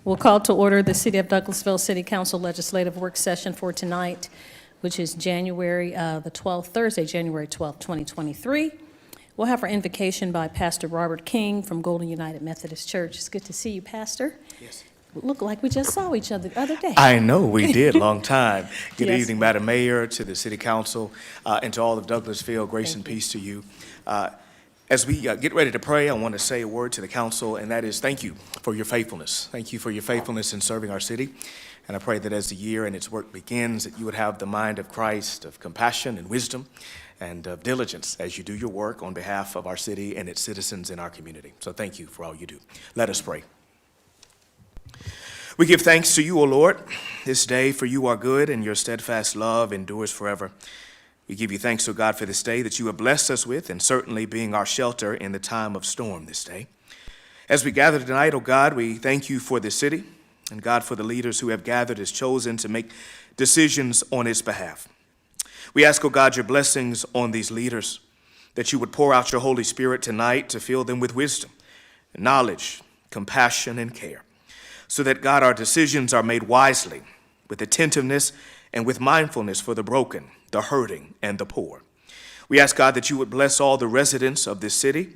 We'll call to order the City of Douglasville City Council Legislative Work Session for tonight, which is January the 12th, Thursday, January 12th, 2023. We'll have our invocation by Pastor Robert King from Golden United Methodist Church. It's good to see you, Pastor. Yes. Look like we just saw each other the other day. I know, we did, long time. Good Yes. evening, Madam Mayor, to the City Council, and to all of Douglasville. Grace and peace to you. As we get ready to pray, I want to say a word to the council, and that is thank you for your faithfulness. Thank you for your faithfulness in serving our city. And I pray that as the year and its work begins, that you would have the mind of Christ, of compassion and wisdom, and of diligence as you do your work on behalf of our city and its citizens in our community. So thank you for all you do. Let us pray. We give thanks to you, O Lord, this day, for you are good and your steadfast love endures forever. We give you thanks, O God, for this day that you have blessed us with, and certainly being our shelter in the time of storm this day. As we gather tonight, O God, we thank you for this city, and God, for the leaders who have gathered as chosen to make decisions on its behalf. We ask, O God, your blessings on these leaders, that you would pour out your Holy Spirit tonight to fill them with wisdom, knowledge, compassion, and care, so that, God, our decisions are made wisely, with attentiveness and with mindfulness for the broken, the hurting, and the poor. We ask, God, that you would bless all the residents of this city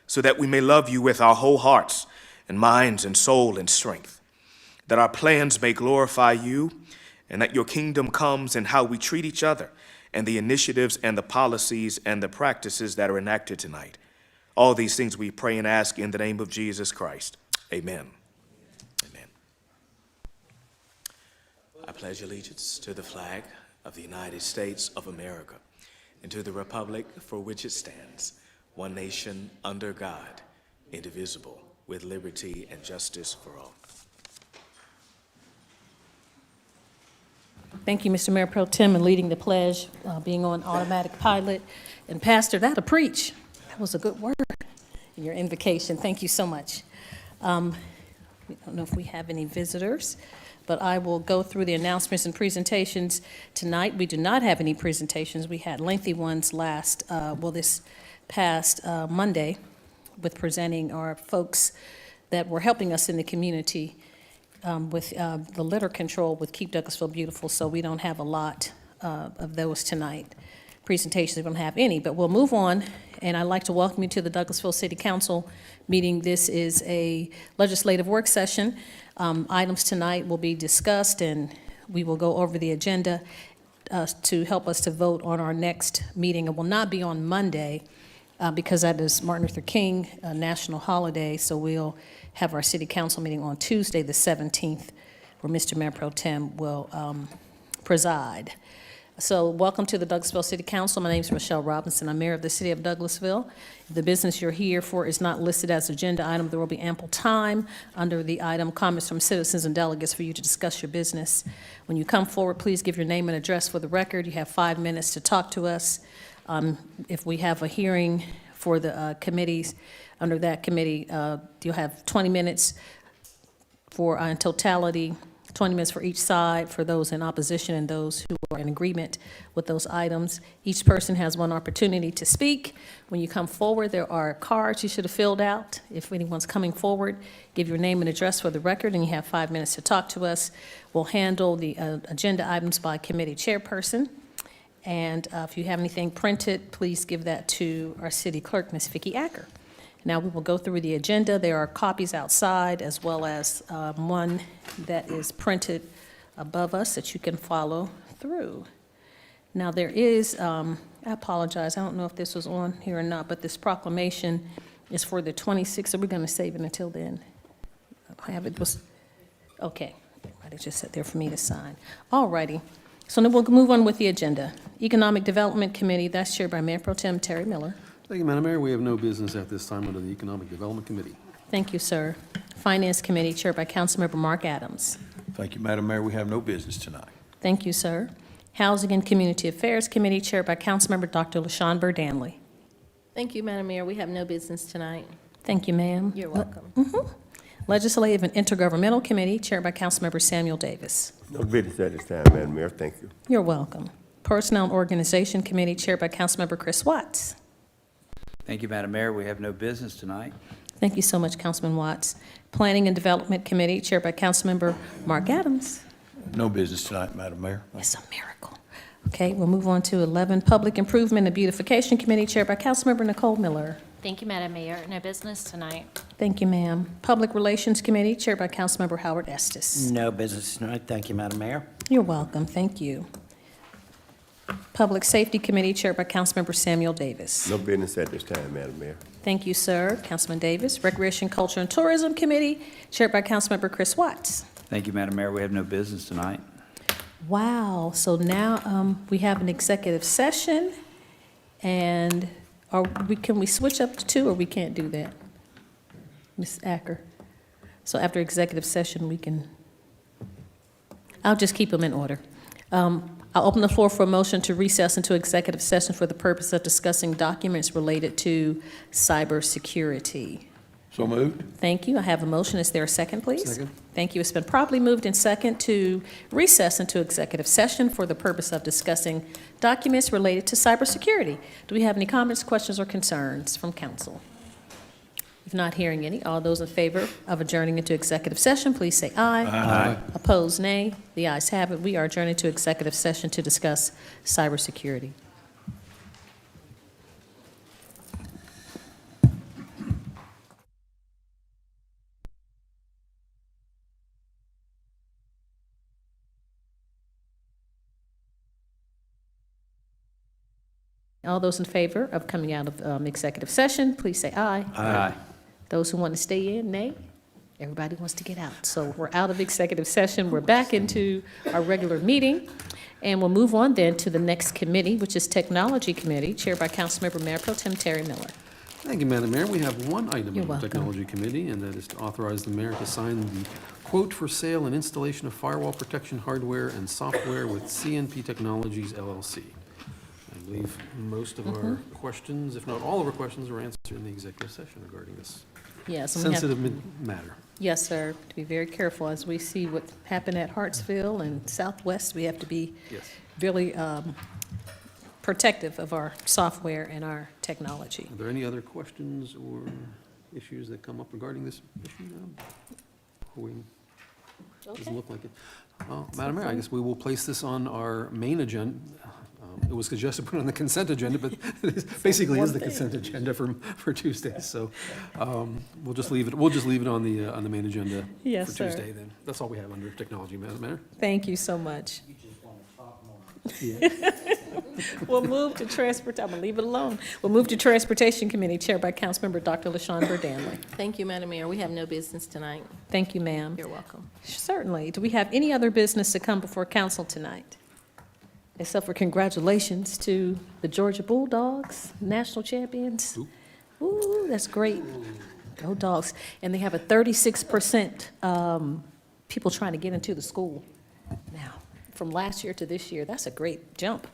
so that we may love you with our whole hearts and minds and soul and strength, that our plans may glorify you, and that your kingdom comes in how we treat each other and the initiatives and the policies and the practices that are enacted tonight. All these things we pray and ask in the name of Jesus Christ. Amen. Amen. I pledge allegiance to the flag of the United States of America and to the republic for which it stands, one nation under God, indivisible, with liberty and justice for all. Thank you, Mr. Mayor Pro Tem, and leading the pledge, being on automatic pilot. And Pastor, that'll preach. That was a good word in your invocation. Thank you so much. We don't know if we have any visitors, but I will go through the announcements and presentations tonight. We do not have any presentations. We had lengthy ones this past Monday with presenting our folks that were helping us in the community with the litter control with Keep Douglasville Beautiful, so we don't have a lot of those tonight. Presentations, we don't have any, but we'll move on, and I'd like to welcome you to the Douglasville City Council meeting. This is a legislative work session. Items tonight will be discussed, and we will go over the agenda to help us to vote on our next meeting. It will not be on Monday because that is Martin Luther King national holiday, so we'll have our city council meeting on Tuesday, the 17th, where Mr. Mayor Pro Tem will preside. So welcome to the Douglasville City Council. My name is Michelle Robinson. I'm mayor of the city of Douglasville. If the business you're here for is not listed as agenda item, there will be ample time under the item comments from citizens and delegates for you to discuss your business. When you come forward, please give your name and address for the record. You have 5 minutes to talk to us. If we have a hearing for the committees, under that committee, you'll have 20 minutes for in totality, 20 minutes for each side, for those in opposition and those who are in agreement with those items. Each person has one opportunity to speak. When you come forward, there are cards you should have filled out. If anyone's coming forward, give your name and address for the record, and you have 5 minutes to talk to us. We'll handle the agenda items by committee chairperson. And if you have anything printed, please give that to our city clerk, Ms. Vicki Acker. Now we will go through the agenda. There are copies outside as well as one that is printed above us that you can follow through. Now there is, I apologize, I don't know if this was on here or not, but this proclamation is for the 26th, so we're going to save it until then. I have it was, okay, it just sat there for me to sign. All righty, so then we'll move on with the agenda. Economic Development Committee, that's chaired by Mayor Pro Tem Terry Miller. Thank you, Madam Mayor. We have no business at this time under the Economic Development Committee. Thank you, sir. Finance Committee, chaired by Councilmember Mark Adams. Thank you, Madam Mayor. We have no business tonight. Thank you, sir. Housing and Community Affairs Committee, chaired by Councilmember Dr. LaShawn Burdanley. Thank you, Madam Mayor. We have no business tonight. Thank you, ma'am. You're welcome. Legislative and Intergovernmental Committee, chaired by Councilmember Samuel Davis. No business at this time, Madam Mayor. Thank you. You're welcome. Personnel and Organization Committee, chaired by Councilmember Chris Watts. Thank you, Madam Mayor. We have no business tonight. Thank you so much, Councilman Watts. Planning and Development Committee, chaired by Councilmember Mark Adams. No business tonight, Madam Mayor. It's a miracle. Okay, we'll move on to 11, Public Improvement and Beautification Committee, chaired by Councilmember Nicole Miller. Thank you, Madam Mayor. No business tonight. Thank you, ma'am. Public Relations Committee, chaired by Councilmember Howard Estes. No business tonight. Thank you, Madam Mayor. You're welcome. Thank you. Public Safety Committee, chaired by Councilmember Samuel Davis. No business at this time, Madam Mayor. Thank you, sir. Councilman Davis. Recreation, Culture, and Tourism Committee, chaired by Councilmember Chris Watts. Thank you, Madam Mayor. We have no business tonight. Wow, so now we have an executive session, and can we switch up to 2, or we can't do that? Ms. Acker? So after executive session, we can, I'll just keep them in order. I'll open the floor for a motion to recess into executive session for the purpose of discussing documents related to cybersecurity. So moved. Thank you. I have a motion. Is there a second, please? Second. Thank you. It's been properly moved in second to recess into executive session for the purpose of discussing documents related to cybersecurity. Do we have any comments, questions, or concerns from council? If not hearing any, all those in favor of adjourning into executive session, please say aye. Aye. Opposed, nay. The ayes have it. We are adjourning to executive session to discuss cybersecurity. All those in favor of coming out of executive session, please say aye. Aye. Those who want to stay in, nay. Everybody wants to get out. So we're out of executive session. We're back into our regular meeting. And we'll move on then to the next committee, which is Technology Committee, chaired by Councilmember Mayor Pro Tem Terry Miller. Thank you, Madam Mayor. We have one item You're on the welcome. Technology Committee, and that is to authorize the mayor to sign the quote for sale and installation of firewall protection hardware and software with CNP Technologies LLC. I believe most of our questions, if not all of our questions, were answered in the executive session regarding this Yes, and we have, sensitive matter. yes, sir, to be very careful as we see what happened at Hartsville and Southwest. We have to be Yes. really protective of our software and our technology. Are there any other questions or issues that come up regarding this issue now? Doesn't look like it. Madam Mayor, I guess we will place this on our main agenda. It was suggested to put it on the consent agenda, but it basically is the consent agenda for Tuesday. So we'll just leave it on the main agenda Yes, for sir. Tuesday then. That's all we have under technology, Madam Mayor. Thank you so much. We'll move to transport, I'm gonna leave it alone. We'll move to Transportation Committee, chaired by Councilmember Dr. LaShawn Burdanley. Thank you, Madam Mayor. We have no business tonight. Thank you, ma'am. You're welcome. Certainly. Do we have any other business to come before council tonight? Except for congratulations to the Georgia Bulldogs, national champions. Ooh, that's great. Go Dogs. And they have a 36% people trying to get into the school now. From last year to this year, that's a great jump.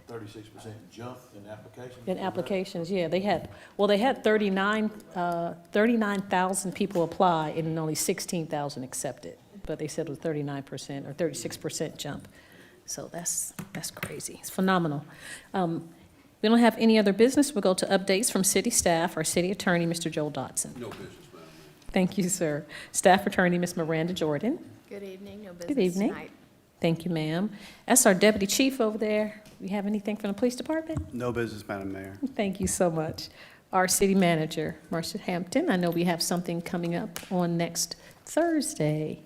36% jump in applications? In applications, yeah, they had 39,000 people apply and only 16,000 accepted. But they said it was 39% or 36% jump. So that's crazy. It's phenomenal. We don't have any other business. We'll go to updates from city staff. Our city attorney, Mr. Joel Dotson. No business, Madam Thank you, sir. Staff attorney, Ms. Miranda Jordan. Good evening, no business Good evening. tonight. Thank you, ma'am. That's our deputy chief over there. You have anything from the police department? No business, Madam Mayor. Thank you so much. Our city manager, Marcia Hampton. I know we have something coming up on next Thursday.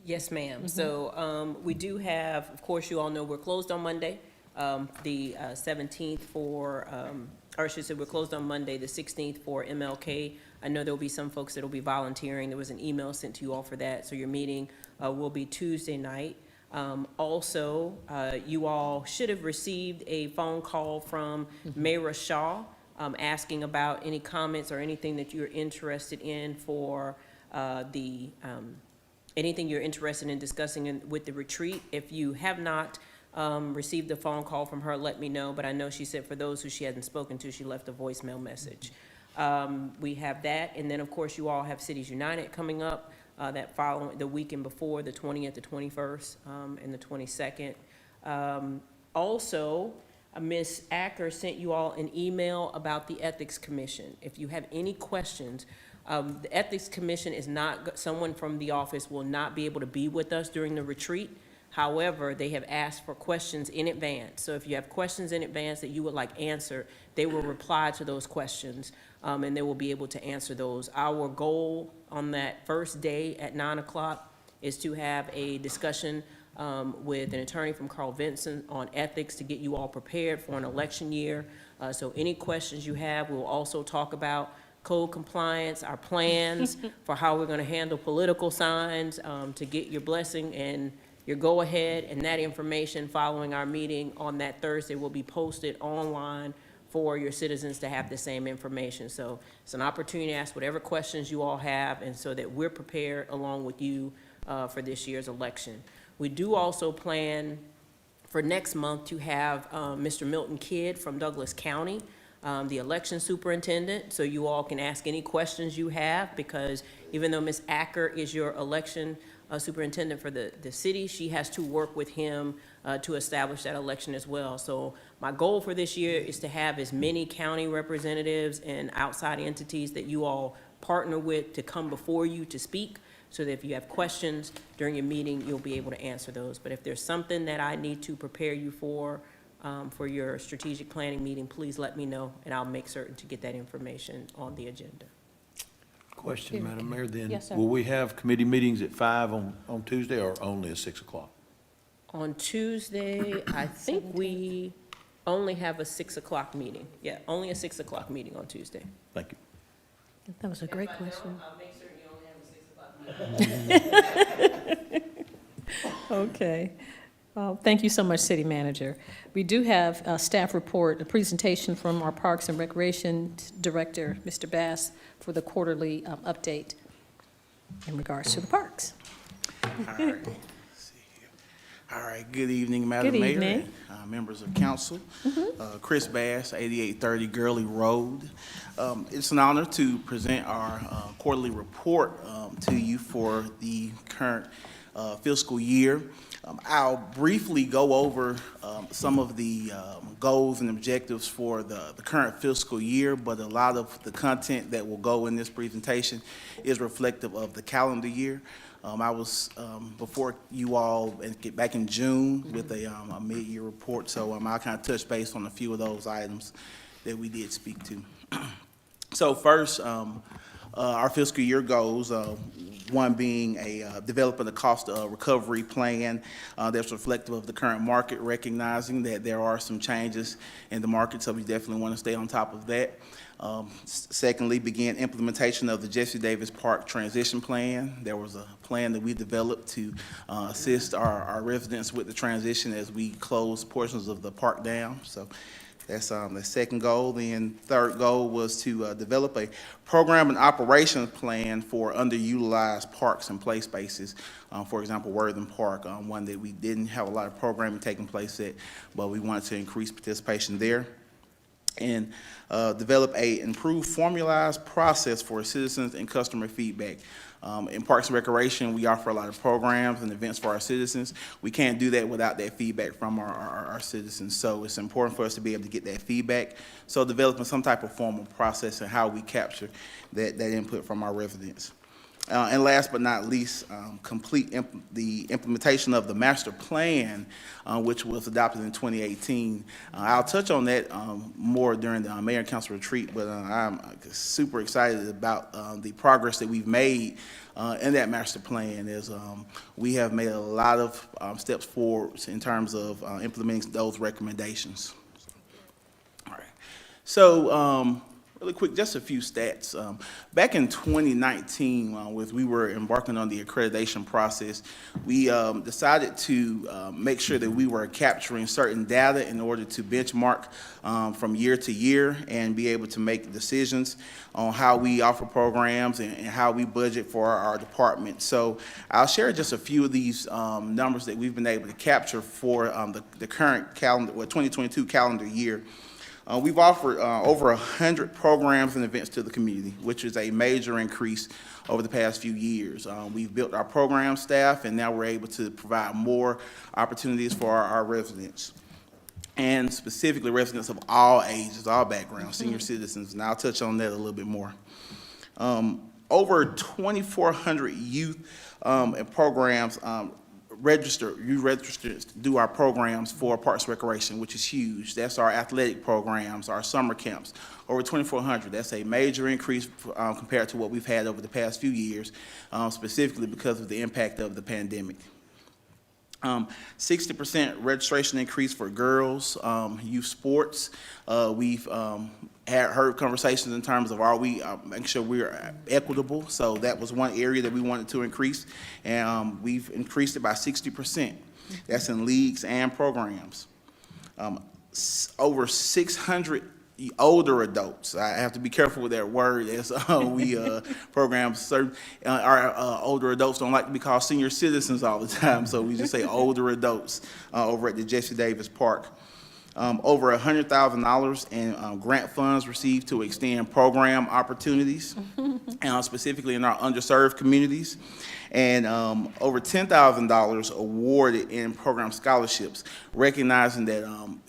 Yes, ma'am. So we do have, of course, you all know we're closed on Monday, the 17th for, or I should say we're closed on Monday, the 16th for MLK. I know there'll be some folks that'll be volunteering. There was an email sent to you all for that. So your meeting will be Tuesday night. Also, you all should have received a phone call from Mayra Shaw asking about any comments or anything that you're interested in for anything you're interested in discussing with the retreat. If you have not received a phone call from her, let me know. But I know she said for those who she hasn't spoken to, she left a voicemail message. We have that. And then, of course, you all have Cities United coming up that following the weekend before, the 20th, the 21st, and the 22nd. Also, Ms. Acker sent you all an email about the Ethics Commission. If you have any questions, the Ethics Commission is not, someone from the office will not be able to be with us during the retreat. However, they have asked for questions in advance. So if you have questions in advance that you would like answered, they will reply to those questions, and they will be able to answer those. Our goal on that first day at 9 o'clock is to have a discussion with an attorney from Carl Vinson on ethics to get you all prepared for an election year. So any questions you have, we'll also talk about code compliance, our plans for how we're going to handle political signs to get your blessing and your go-ahead, and that information following our meeting on that Thursday will be posted online for your citizens to have the same information. So it's an opportunity to ask whatever questions you all have, and so that we're prepared along with you for this year's election. We do also plan for next month to have Mr. Milton Kidd from Douglas County, the election superintendent, so you all can ask any questions you have, because even though Ms. Acker is your election superintendent for the city, she has to work with him to establish that election as well. So my goal for this year is to have as many county representatives and outside entities that you all partner with to come before you to speak, so that if you have questions during your meeting, you'll be able to answer those. But if there's something that I need to prepare you for your strategic planning meeting, please let me know, and I'll make certain to get that information on the agenda. Question, Madam Mayor, then. Yes, sir. Will we have committee meetings at 5 on Tuesday or only at 6 o'clock? On Tuesday, I think we only have a 6 o'clock meeting. Yeah, only a 6 o'clock meeting on Tuesday. Thank you. That was a great question. I'll make certain you only have a 6 o'clock meeting. Okay. Thank you so much, City Manager. We do have a staff report, a presentation from our Parks and Recreation Director, Mr. Bass, for the quarterly update in regards to the parks. All right. Let's see here. All right, good evening, Madam Good Mayor. evening. And, members of council. Chris Bass, 8830 Gurley Road. It's an honor to present our quarterly report to you for the current fiscal year. I'll briefly go over some of the goals and objectives for the current fiscal year, but a lot of the content that will go in this presentation is reflective of the calendar year. I was before you all back in June with a mid-year report, so I'll kind of touch base on a few of those items that we did speak to. So first, our fiscal year goals, one being developing a cost recovery plan that's reflective of the current market, recognizing that there are some changes in the market, so we definitely want to stay on top of that. Secondly, begin implementation of the Jesse Davis Park Transition Plan. There was a plan that we developed to assist our residents with the transition as we close portions of the park down. So that's the second goal. Then third goal was to develop a program and operations plan for underutilized parks and play spaces. For example, Worthing Park, one that we didn't have a lot of programming taking place at, but we wanted to increase participation there. And develop a improved formalized process for citizens and customer feedback. In Parks and Recreation, we offer a lot of programs and events for our citizens. We can't do that without that feedback from our citizens. So it's important for us to be able to get that feedback. So developing some type of formal process and how we capture that input from our residents. And last but not least, complete the implementation of the master plan, which was adopted in 2018. I'll touch on that more during the Mayor and Council retreat, but I'm super excited about the progress that we've made in that master plan, as we have made a lot of steps forward in terms of implementing those recommendations. All right. So, really quick, just a few stats. Back in 2019, we were embarking on the accreditation process, we decided to make sure that we were capturing certain data in order to benchmark from year to year and be able to make decisions on how we offer programs and how we budget for our department. So I'll share just a few of these numbers that we've been able to capture for the current calendar, 2022 calendar year. We've offered over 100 programs and events to the community, which is a major increase over the past few years. We've built our program staff, and now we're able to provide more opportunities for our residents. and specifically residents of all ages, all backgrounds, senior citizens, and I'll touch on that a little bit more. Over 2,400 youth and programs you register to do our programs for Parks and Recreation, which is huge. That's our athletic programs, our summer camps, over 2,400. That's a major increase compared to what we've had over the past few years, specifically because of the impact of the pandemic. 60% registration increase for girls, youth sports. We've heard conversations in terms of are we making sure we are equitable. So that was one area that we wanted to increase, and we've increased it by 60%. That's in leagues and programs. Over 600 older adults. I have to be careful with that word as we program certain, our older adults don't like to be called senior citizens all the time, so we just say older adults over at the Jesse Davis Park. Over $100,000 in grant funds received to extend program opportunities, specifically in our underserved communities, and over $10,000 awarded in program scholarships, recognizing that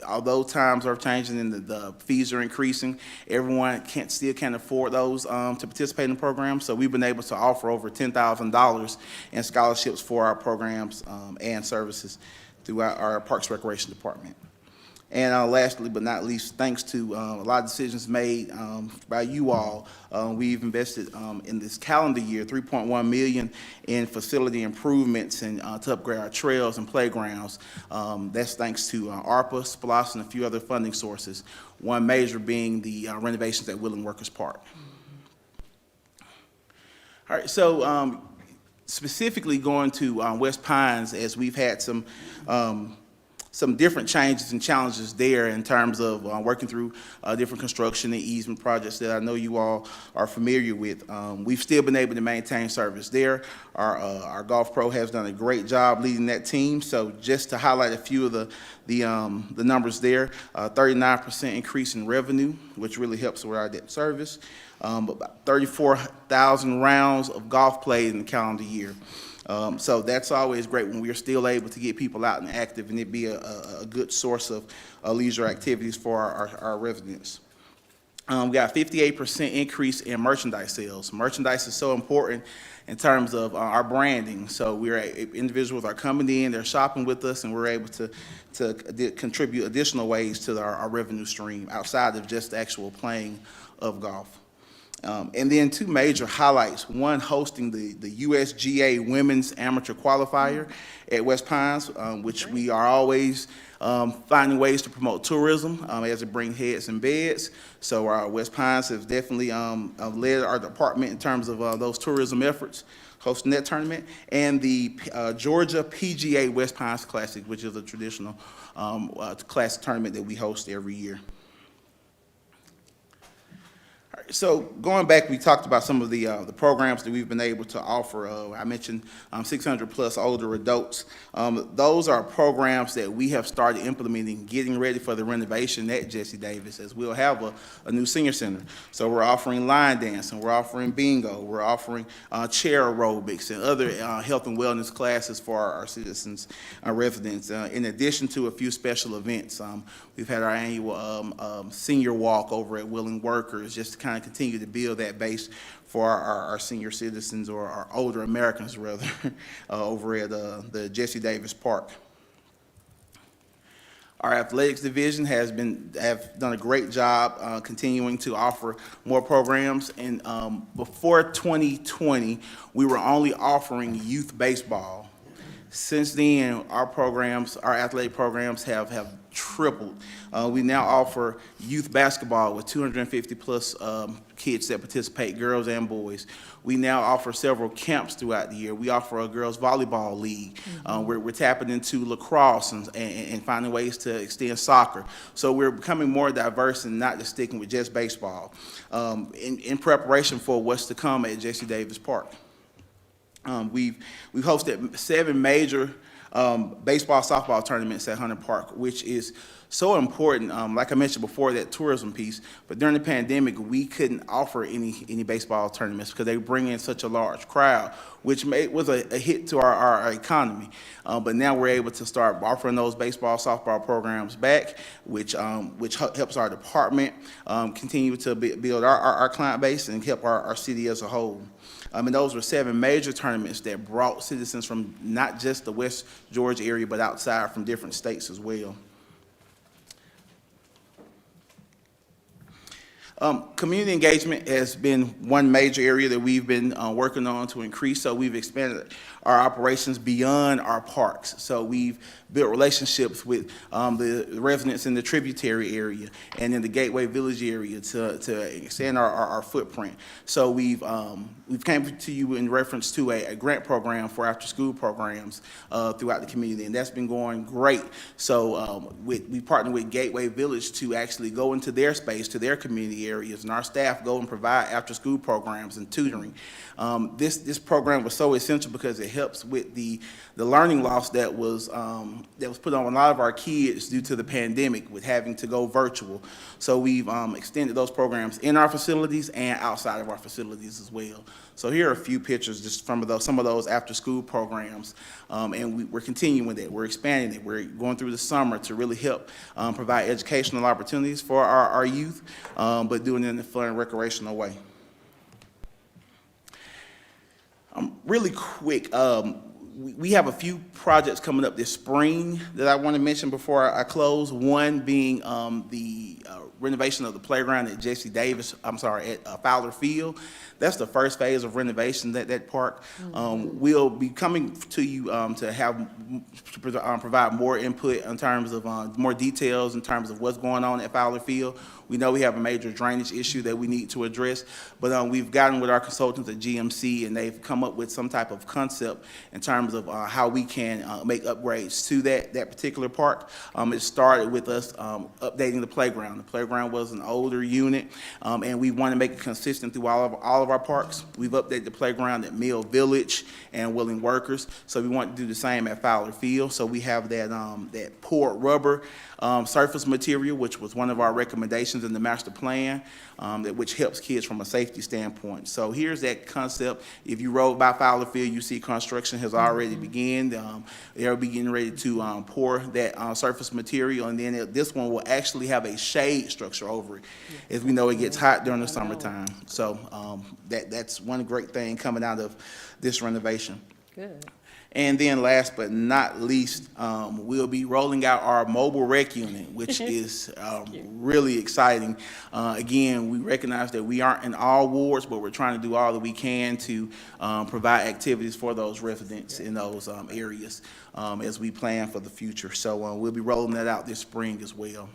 although times are changing and the fees are increasing, everyone still can't afford those to participate in programs. So we've been able to offer over $10,000 in scholarships for our programs and services throughout our Parks Recreation Department. And lastly but not least, thanks to a lot of decisions made by you all, we've invested in this calendar year $3.1 million in facility improvements and to upgrade our trails and playgrounds. That's thanks to ARPA, SPLOST, and a few other funding sources, one major being the renovations at Willing Workers Park. All right, so specifically going to West Pines, as we've had some different changes and challenges there in terms of working through different construction and easement projects that I know you all are familiar with. We've still been able to maintain service there. Our golf pro has done a great job leading that team. So just to highlight a few of the numbers there, 39% increase in revenue, which really helps with our debt service. About 34,000 rounds of golf played in the calendar year. So that's always great when we're still able to get people out and active, and it be a good source of leisure activities for our residents. We got a 58% increase in merchandise sales. Merchandise is so important in terms of our branding. So individuals are coming in, they're shopping with us, and we're able to contribute additional ways to our revenue stream outside of just the actual playing of golf. And then two major highlights, one hosting the USGA Women's Amateur Qualifier at West Pines, which we are always finding ways to promote tourism as it brings heads and beds. So our West Pines has definitely led our department in terms of those tourism efforts, hosting that tournament, and the Georgia PGA West Pines Classic, which is a traditional classic tournament that we host every year. So going back, we talked about some of the programs that we've been able to offer. I mentioned 600 plus older adults. Those are programs that we have started implementing, getting ready for the renovation at Jesse Davis, as we'll have a new senior center. So we're offering line dancing, we're offering bingo, we're offering chair aerobics and other health and wellness classes for our citizens, our residents, in addition to a few special events. We've had our annual senior walk over at Willing Workers, just to kind of continue to build that base for our senior citizens, or our older Americans rather, over at the Jesse Davis Park. Our athletics division have done a great job continuing to offer more programs. And before 2020, we were only offering youth baseball. Since then, our athletic programs have tripled. We now offer youth basketball with 250 plus kids that participate, girls and boys. We now offer several camps throughout the year. We offer a girls volleyball league. We're tapping into lacrosse and finding ways to extend soccer. So we're becoming more diverse and not just sticking with just baseball in preparation for what's to come at Jesse Davis Park. We've hosted 7 major baseball, softball tournaments at Hunter Park, which is so important. Like I mentioned before, that tourism piece. But during the pandemic, we couldn't offer any baseball tournaments because they bring in such a large crowd, which was a hit to our economy. But now we're able to start offering those baseball, softball programs back, which helps our department continue to build our client base and help our city as a whole. And those were 7 major tournaments that brought citizens from not just the West Georgia area, but outside from different states as well. Community engagement has been one major area that we've been working on to increase. So we've expanded our operations beyond our parks. So we've built relationships with the residents in the tributary area and in the Gateway Village area to extend our footprint. So we've came to you in reference to a grant program for after-school programs throughout the community, and that's been going great. So we partnered with Gateway Village to actually go into their space, to their community areas, and our staff go and provide after-school programs and tutoring. This program was so essential because it helps with the learning loss that was put on a lot of our kids due to the pandemic with having to go virtual. So we've extended those programs in our facilities and outside of our facilities as well. So here are a few pictures just from some of those after-school programs, and we're continuing that. We're expanding it. We're going through the summer to really help provide educational opportunities for our youth, but doing it in a fun and recreational way. Really quick, we have a few projects coming up this spring that I want to mention before I close. One being the renovation of the playground at at Fowler Field. That's the first phase of renovation at that park. We'll be coming to you to provide more input in terms of more details in terms of what's going on at Fowler Field. We know we have a major drainage issue that we need to address, but we've gotten with our consultants at GMC, and they've come up with some type of concept in terms of how we can make upgrades to that particular park. It started with us updating the playground. The playground was an older unit, and we want to make it consistent through all of our parks. We've updated the playground at Mill Village and Willing Workers, so we want to do the same at Fowler Field. So we have that poured rubber surface material, which was one of our recommendations in the master plan, which helps kids from a safety standpoint. So here's that concept. If you rode by Fowler Field, you see construction has already begun. They're beginning ready to pour that surface material, and then this one will actually have a shade structure over it. As we know, it gets hot during the summertime. So that's one great thing coming out of this renovation. Good. And then last but not least, we'll be rolling out our mobile rec unit, which is really exciting. Again, we recognize that we aren't in all wards, but we're trying to do all that we can to provide activities for those residents in those areas as we plan for the future. So we'll be rolling that out this spring as well.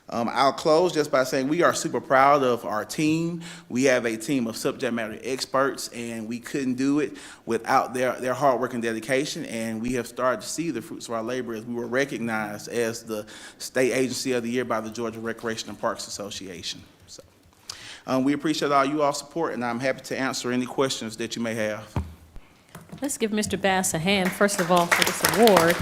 I'll close just by saying we are super proud of our team. We have a team of subject matter experts, and we couldn't do it without their hard work and dedication, and we have started to see the fruits of our labor as we were recognized as the State Agency of the Year by the Georgia Recreation and Parks Association. So we appreciate all you all support, and I'm happy to answer any questions that you may have. Let's give Mr. Bass a hand, first of all, for this award.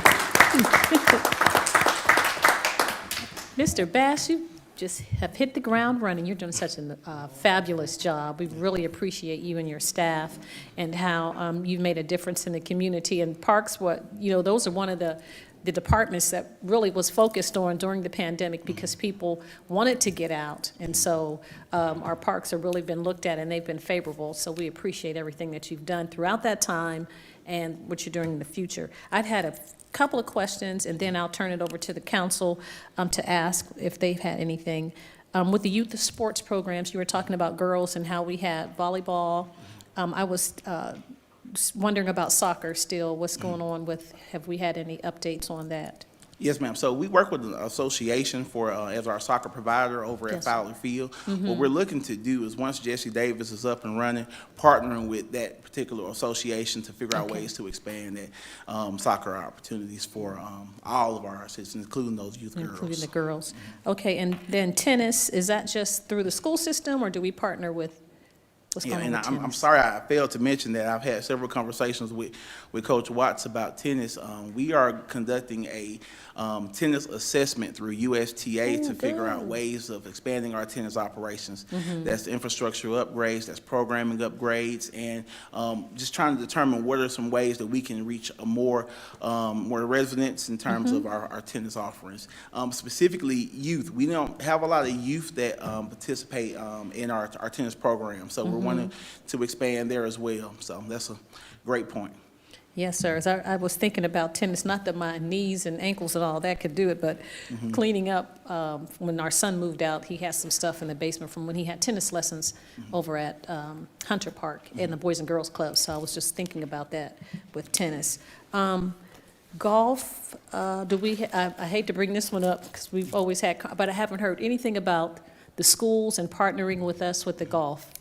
Mr. Bass, you just have hit the ground running. You're doing such a fabulous job. We really appreciate you and your staff and how you've made a difference in the community. And parks, those are one of the departments that really was focused on during the pandemic because people wanted to get out. And so our parks have really been looked at, and they've been favorable. So we appreciate everything that you've done throughout that time and what you're doing in the future. I've had a couple of questions, and then I'll turn it over to the council to ask if they've had anything. With the youth sports programs, you were talking about girls and how we had volleyball. I was wondering about soccer still. What's going on with, have we had any updates on that? Yes, ma'am. So we work with the association as our soccer provider over at Fowler Field. What we're looking to do is, once Jesse Davis is up and running, partnering with that particular association to figure out ways to expand that soccer opportunities for all of our citizens, including those youth girls. Including the girls. Okay, and then tennis, is that just through the school system, or do we partner with What's Yeah, going on and with I'm tennis? sorry I failed to mention that I've had several conversations with Coach Watts about tennis. We are conducting a tennis assessment through USTA to figure out ways of expanding our tennis operations. That's infrastructure upgrades, that's programming upgrades, and just trying to determine what are some ways that we can reach a more residents in terms of our tennis offerings. Specifically youth. We don't have a lot of youth that participate in our tennis program, so we're wanting to expand there as well. So that's a great point. Yes, sir. As I was thinking about tennis, not that my knees and ankles and all that could do it, but cleaning up, when our son moved out, he has some stuff in the basement from when he had tennis lessons over at Hunter Park and the Boys and Girls Club. So I was just thinking about that with tennis. Golf, I hate to bring this one up because we've always had, but I haven't heard anything about the schools and partnering with us with the golf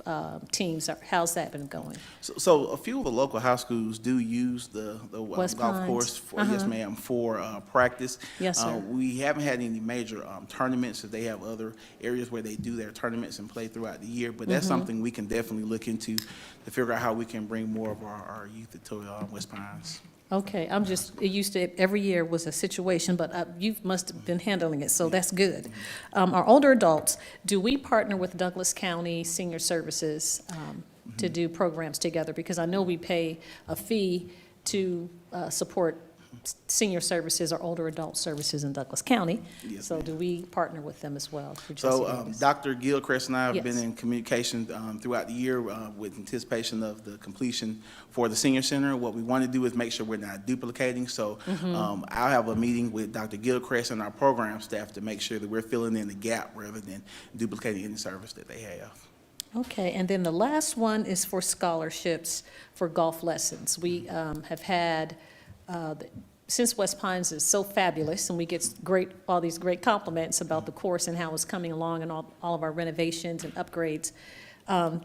teams. How's that been going? So a few of the local high schools do use the West golf Pines. course, for, yes ma'am, for practice. Yes, sir. We haven't had any major tournaments. They have other areas where they do their tournaments and play throughout the year, but that's something we can definitely look into to figure out how we can bring more of our youth to West Pines. Okay, it used to, every year was a situation, but you must have been handling it, so that's good. Our older adults, do we partner with Douglas County Senior Services to do programs together? Because I know we pay a fee to support senior services or older adult services in Douglas County. Yes, So ma'am. do we partner with them as well? through So Jesse Davis? Dr. Gilchrist and I have been Yes. in communication throughout the year with anticipation of the completion for the senior center. What we want to do is make sure we're not duplicating. So I'll have a meeting with Dr. Gilchrist and our program staff to make sure that we're filling in the gap rather than duplicating any service that they have. Okay, and then the last one is for scholarships for golf lessons. We have had, since West Pines is so fabulous, and we get all these great compliments about the course and how it's coming along and all of our renovations and upgrades,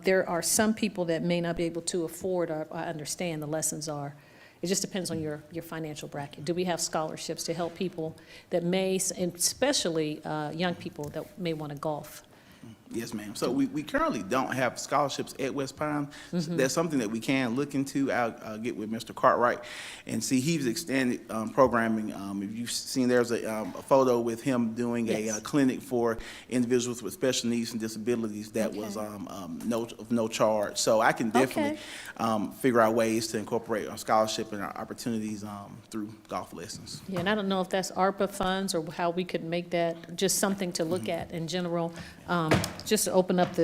there are some people that may not be able to afford, or I understand the lessons are. It just depends on your financial bracket. Do we have scholarships to help people that may, and especially young people that may want to golf? Yes, ma'am. So we currently don't have scholarships at West Pine. That's something that we can look into. I'll get with Mr. Cartwright and see. He's extended programming. If you've seen, there's a photo with him doing Yes. a clinic for individuals with special needs and disabilities that was of no charge. So I can definitely figure out ways to incorporate our scholarship and our opportunities through golf lessons. Yeah, and I don't know if that's ARPA funds or how we could make that just something to look at in general, just to open up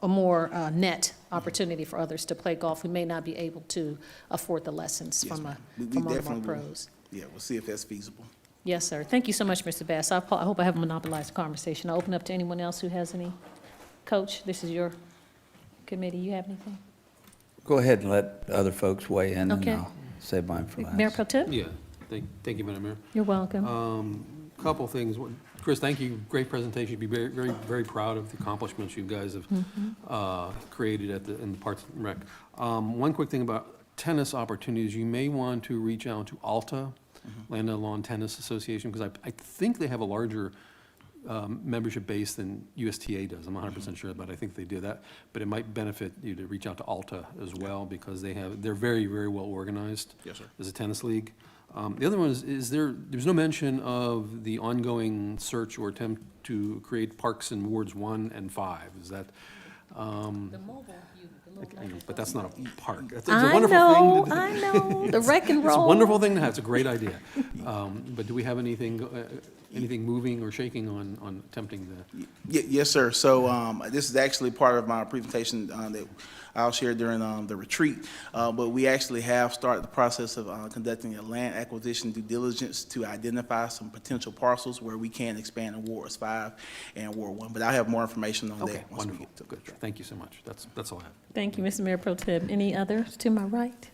a more net opportunity for others to play golf who may not be able to afford the lessons Yes, from ma'am. We one of our definitely will. pros. Yeah, we'll see if that's feasible. Yes, sir. Thank you so much, Mr. Bass. I hope I haven't monopolized the conversation. I'll open up to anyone else who has any. Coach, this is your committee. You have anything? Go ahead and let other folks weigh in, and Okay. I'll save mine for last. Mayor Pro Tem? Yeah, thank you, Madam Mayor. You're welcome. Couple things. Chris, thank you. Great presentation. You'd be very, very, very proud of the accomplishments you guys have created in the Parks and Rec. One quick thing about tennis opportunities, you may want to reach out to ALTA, Land and Lawn Tennis Association, because I think they have a larger membership base than USTA does. I'm not 100% sure, but I think they do that. But it might benefit you to reach out to ALTA as well, because they're very, very well organized. Yes, sir. As a tennis league. The other one is there's no mention of the ongoing search or attempt to create parks in wards 1 and 5. Is that, but that's not a park. It's a I wonderful know, thing. I know, the wreck and It's a roll. wonderful thing to have. It's a great idea. But do we have anything moving or shaking on attempting that? Yes, sir. So this is actually part of my presentation that I'll share during the retreat. But we actually have started the process of conducting a land acquisition due diligence to identify some potential parcels where we can expand in Wards 5 and Ward 1. But I'll have more information on Okay, that once we wonderful. get to the Good. Thank you so much. That's all I have. Thank you, Mr. Mayor Pro Tem. Any others to my right?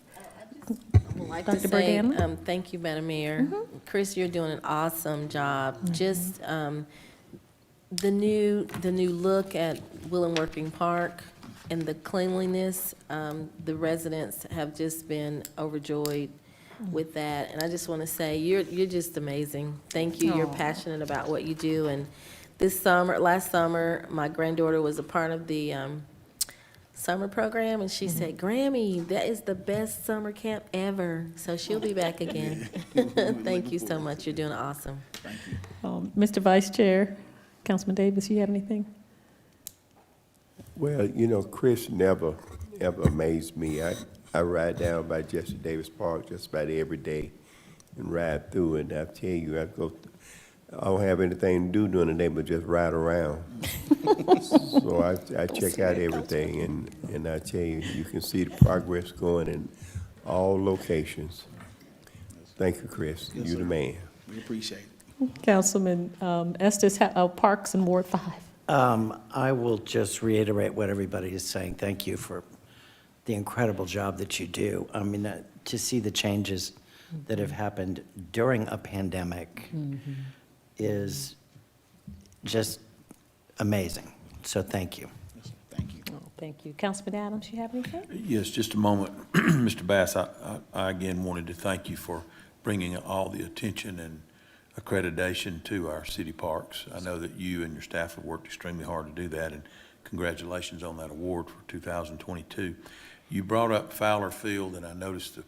I would like to Dr. say, Berganla? thank you, Madam Mayor. Chris, you're doing an awesome job. Just the new look at Willow Working Park and the cleanliness, the residents have just been overjoyed with that. And I just want to say, you're just amazing. Thank you. You're Aw. passionate about what you do. And last summer, my granddaughter was a part of the summer program, and she Mm-hmm. said, Grammy, that is the best summer camp ever. So she'll be back again. Thank you so much. You're doing awesome. Thank you. Mr. Vice Chair, Councilman Davis, you have anything? Well, you know, Chris never, ever amazed me. I ride down by Jesse Davis Park just about every day and ride through it. I tell you, I don't have anything to do during the day but just ride around. So I check out everything, and I tell you, you can see the progress going in all locations. Thank you, Chris. Yes, You're sir. the man. We appreciate it. Councilman Estes, Parks and Ward 5. I will just reiterate what everybody is saying. Thank you for the incredible job that you do. I mean, to see the changes that have happened during a pandemic is just amazing. So thank you. Yes, sir. Thank you. Oh, thank you. Councilman Adams, you have anything? Yes, just a moment. Mr. Bass, I again wanted to thank you for bringing all the attention and accreditation to our city parks. I know that you and your staff have worked extremely hard to do that, and congratulations on that award for 2022. You brought up Fowler Field, and I noticed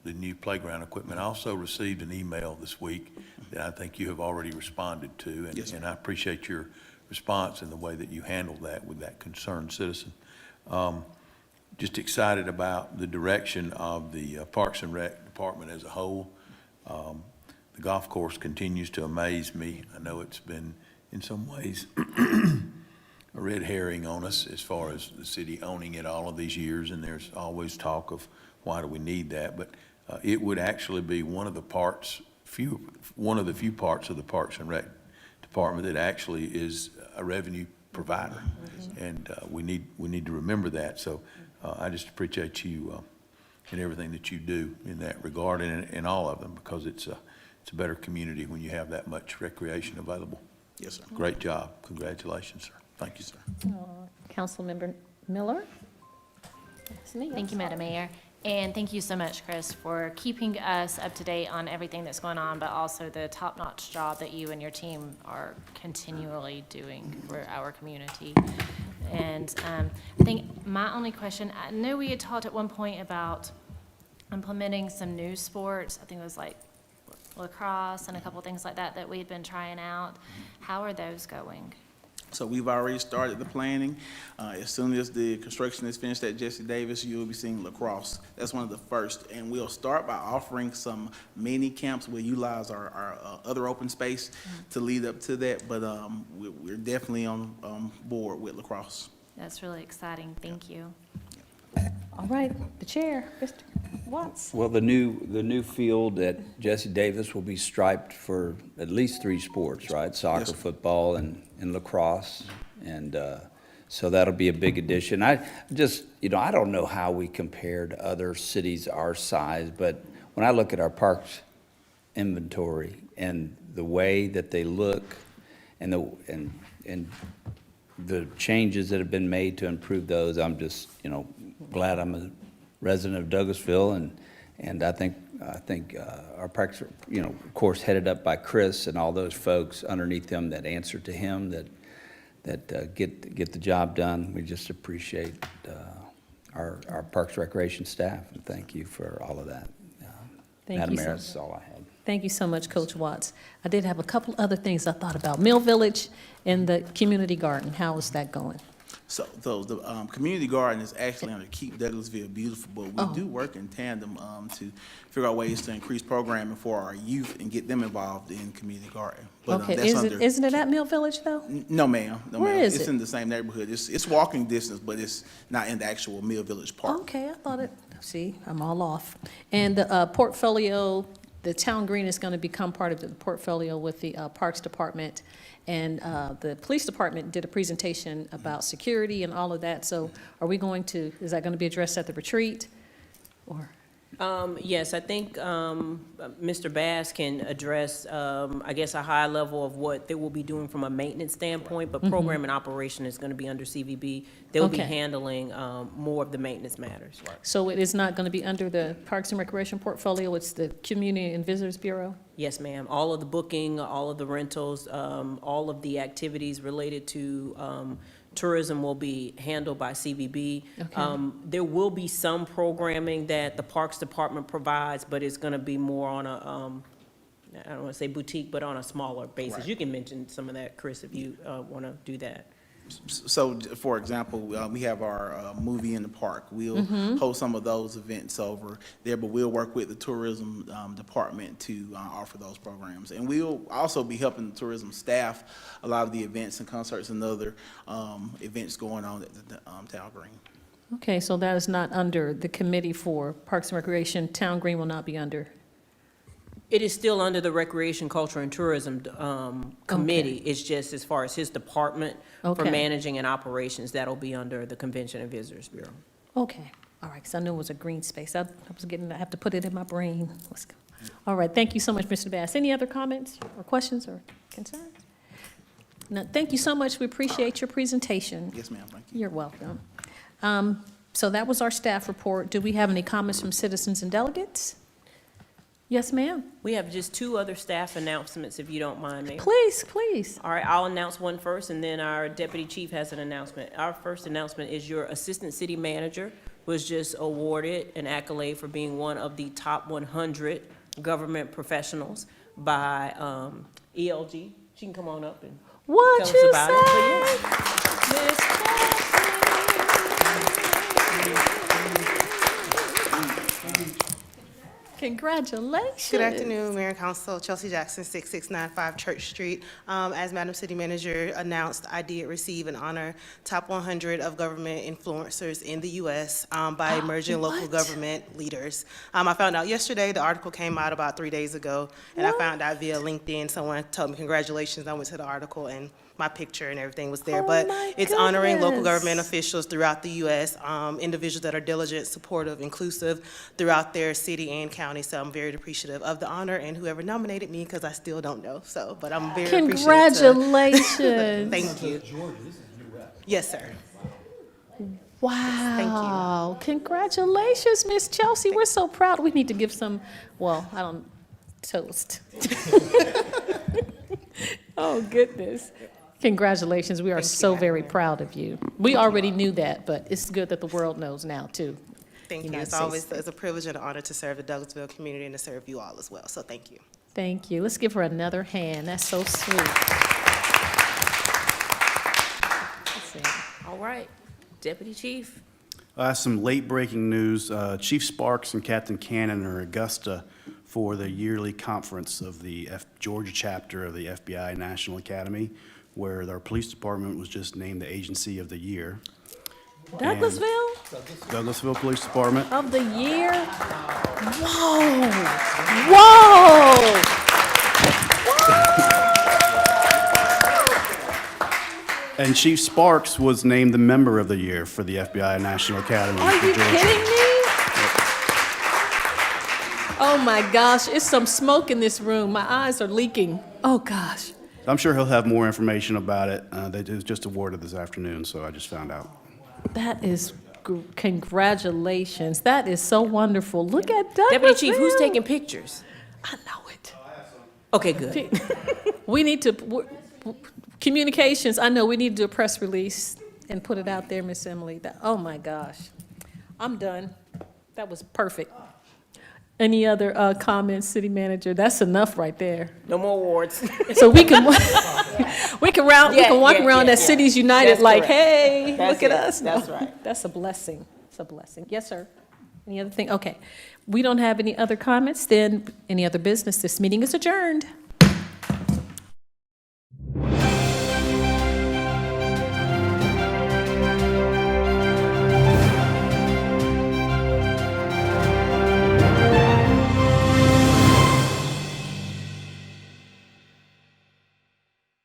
the new playground equipment. I also received an email this week that I think you have already responded to, and, Yes, sir. and I appreciate your response and the way that you handled that with that concerned citizen. Just excited about the direction of the Parks and Rec Department as a whole. The golf course continues to amaze me. I know it's been, in some ways, a red herring on us as far as the city owning it all of these years, and there's always talk of why do we need that, but it would actually be one of the few parts of the Parks and Rec Department that actually is a revenue provider, and we need to remember that. So I just appreciate you and everything that you do in that regard, and all of them, because it's a better community when you have that much recreation available. Yes, sir. Great job. Congratulations, sir. Thank you, sir. Councilmember Miller? Thank you, Madam Mayor. And thank you so much, Chris, for keeping us up to date on everything that's going on, but also the top-notch job that you and your team are continually doing for our community. And I think my only question, I know we had talked at one point about implementing some new sports. I think it was like lacrosse and a couple things like that we had been trying out. How are those going? So we've already started the planning. As soon as the construction is finished at Jesse Davis, you'll be seeing lacrosse. That's one of the first. And we'll start by offering some mini camps. We'll utilize our other open space to lead up to that. But we're definitely on board with lacrosse. That's really exciting. Thank you. All right, the chair, Mr. Watts. Well, the new field at Jesse Davis will be striped for at least 3 sports, right? Soccer, Yes. football, and lacrosse. And so that'll be a big addition. I just, I don't know how we compare to other cities our size, but when I look at our parks inventory and the way that they look and the changes that have been made to improve those, I'm just, glad I'm a resident of Douglasville, and I think our parks are, of course, headed up by Chris and all those folks underneath him that answer to him that get the job done. We just appreciate our Parks Recreation staff, and thank you for all of that. Thank Madam you, Mayor, sir. that's all I had. Thank you so much, Coach Watts. I did have a couple other things I thought about. Mill Village and the community garden, how is that going? So the community garden is actually under Keep Douglasville Beautiful, but we do work in tandem to figure out ways to increase programming for our youth and get them involved in community garden. But, Okay, that's isn't it at Mill Village, though? No, ma'am. No, Where ma'am. is It's it? in the same neighborhood. It's walking distance, but it's not in the actual Mill Village Park. Okay, I thought it, see, I'm all off. And the portfolio, the town green is going to become part of the portfolio with the Parks Department. And the police department did a presentation about security and all of that. So are we going to, is that going to be addressed at the retreat? Or? Yes, I think Mr. Bass can address, I guess, a high level of what they will be doing from a maintenance standpoint, but program and operation is going to be under CVB. They'll be Okay. handling more of the maintenance matters. So it is not going to be under the Parks and Recreation portfolio, it's the Community and Visitors Bureau? Yes, ma'am. All of the booking, all of the rentals, all of the activities related to tourism will be handled by CVB. Okay. There will be some programming that the Parks Department provides, but it's gonna be more on a, I don't wanna say boutique, but on a smaller basis. Right. You can mention some of that, Chris, if you, wanna do that. So, for example, we have our movie in the park. We'll host some of those events over there, but we'll work with the tourism department to offer those programs. And we'll also be helping the tourism staff a lot of the events and concerts and other events going on at the Town Green. Okay, so that is not under the Committee for Parks and Recreation. Town Green will not be under. It is still under the Recreation, Culture, and Tourism Committee. Okay. It's just as far as his department for Okay. managing and operations, that'll be under the Convention and Visitors Bureau. Okay, all right, because I knew it was a green space. I have to put it in my brain. Let's go. All right, thank you so much, Mr. Bass. Any other comments or questions or concerns? No, thank you so much. We appreciate your presentation. Yes, ma'am, thank you. You're welcome. So that was our staff report. Do we have any comments from citizens and delegates? Yes, ma'am. We have just two other staff announcements, if you don't mind, Mayor. Please, please. All right, I'll announce one first, and then our deputy chief has an announcement. Our first announcement is your assistant city manager was just awarded an accolade for being one of the top 100 government professionals by ELG. She can come on up and What tell us you about it. But say? yeah. Miss Congratulations. Good afternoon, Mayor and Council. Chelsea Jackson, 6695 Church Street. As Madam City Manager announced, I did receive an honor, top 100 of government influencers in the U.S. By emerging local government leaders. I found out yesterday, the article came out about 3 days ago, and I found out via LinkedIn. Someone told me congratulations. I went to the article, and my picture and everything was there. Oh, But my it's honoring local goodness. government officials throughout the U.S., individuals that are diligent, supportive, inclusive throughout their city and county. So I'm very appreciative of the honor and whoever nominated me, because I still don't know. So, but I'm very appreciative. Congratulations. Thank you. Yes, sir. Wow. Congratulations, Miss Chelsea. We're so proud. We need to give some, well, I don't, toast. Oh, goodness. Congratulations. We are so very proud of you. We already knew that, but it's good that the world knows now, too. Thank you. United It's States always it's a privilege and an honor to serve the Douglasville community and to serve you all as well. So thank you. Thank you. Let's give her another hand. That's so sweet. Let's see. All right, Deputy Chief. Some late-breaking news. Chief Sparks and Captain Cannon are in Augusta for the yearly conference of the Georgia chapter of the FBI National Academy, where our police department was just named the Agency of the Year. Douglasville Douglasville Police Department. of the year. Whoa. Whoa. And Chief Sparks was named the Member of the Year for the FBI National Academy Are for you Georgia. kidding me? Oh my gosh, it's some smoke in this room. My eyes are leaking. Oh gosh. I'm sure he'll have more information about it. It was just awarded this afternoon, so I just found out. That is, congratulations. That is so wonderful. Look at Douglasville. Deputy Chief, who's taking pictures? I know it. Okay, good. We need to, communications, I know we need to do a press release and put it out there, Miss Emily. Oh my gosh. I'm done. That was perfect. Any other comments, City Manager? That's enough right there. No more awards. So we can, we can walk around yeah. at Cities United That's like, correct. hey, That's look at it. us. That's No, right. That's a blessing. It's a blessing. Yes, sir. Any other thing? Okay. We don't have any other comments, then any other business? This meeting is adjourned.